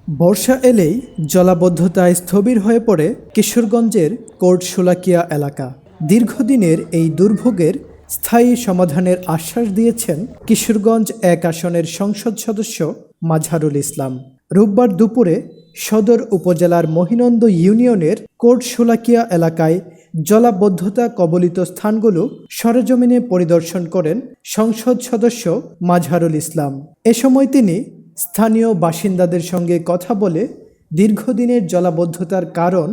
বর্ষা এলেই জলাবদ্ধতায় স্থবির হয়ে পড়ে কিশোরগঞ্জের কোর্ট শোলাকিয়া এলাকা। দীর্ঘদিনের এই দুর্ভোগের স্থায়ী সমাধানের আশ্বাস দিয়েছেন কিশোরগঞ্জ ১ আসনের সংসদ সদস্য মাজহারুল ইসলাম। রোববার দুপুরে সদর উপজেলার মহিনন্দ ইউনিয়নের কোর্ট শোলাকিয়া এলাকায় জলাবদ্ধতা কবলিত স্থানগুলো সরেজমিনে পরিদর্শন করেন সংসদ সদস্য মাজহারুল ইসলাম। এ সময় তিনি স্থানীয় বাসিন্দাদের সঙ্গে কথা বলে দীর্ঘদিনের জলাবদ্ধতার কারণ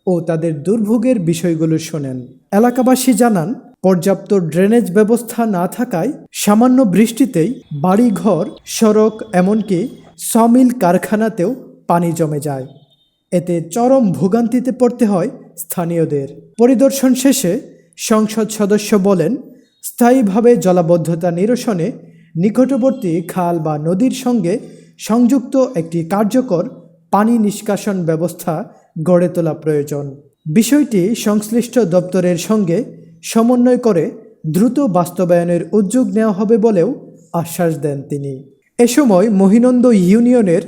ও তাদের দুর্ভোগের বিষয়গুলো শোনেন। এলাকাবাসী জানান, পর্যাপ্ত ড্রেনেজ ব্যবস্থা না থাকায় সামান্য বৃষ্টিতেই বাড়িঘর, সড়ক, এমনকি সমিল কারখানাতেও পানি জমে যায়। এতে চরম ভোগান্তিতে পড়তে হয় স্থানীয়দের। পরিদর্শন শেষে সংসদ সদস্য বলেন, স্থায়ীভাবে জলাবদ্ধতা নিরসনে নিকটবর্তী খাল বা নদীর সঙ্গে সংযুক্ত একটি কার্যকর পানি নিষ্কাশন ব্যবস্থা গড়ে তোলা প্রয়োজন। বিষয়টি সংশ্লিষ্ট দপ্তরের সঙ্গে সমন্বয় করে দ্রুত বাস্তবায়নের উদ্যোগ নেওয়া হবে বলেও আশ্বাস দেন তিনি। এ সময় মহিনন্দ ইউনিয়নের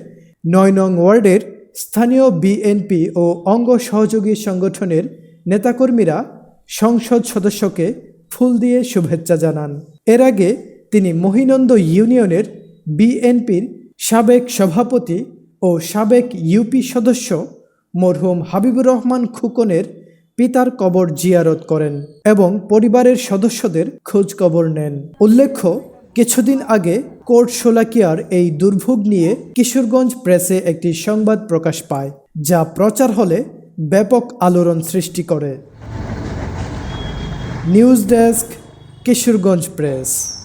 ৯ নং ওয়ার্ডের স্থানীয় বিএনপি ও অঙ্গ সহযোগী সংগঠনের নেতাকর্মীরা সংসদ সদস্যকে ফুল দিয়ে শুভেচ্ছা জানান। এর আগে তিনি মহিনন্দ ইউনিয়নের বিএনপির সাবেক সভাপতি ও সাবেক ইউপি সদস্য মরহুম হাবিবুর রহমান খুকনের পিতার কবর জিয়ারত করেন এবং পরিবারের সদস্যদের খোঁজ খবর নেন। উল্লেখ্য, কিছুদিন আগে কোর্ট শোলাকিয়ার এই দুর্ভোগ নিয়ে কিশোরগঞ্জ প্রেসে একটি সংবাদ প্রকাশ পায়, যা প্রচার হলে ব্যাপক আলোড়ন সৃষ্টি করে। News desk, Kishoreganj press.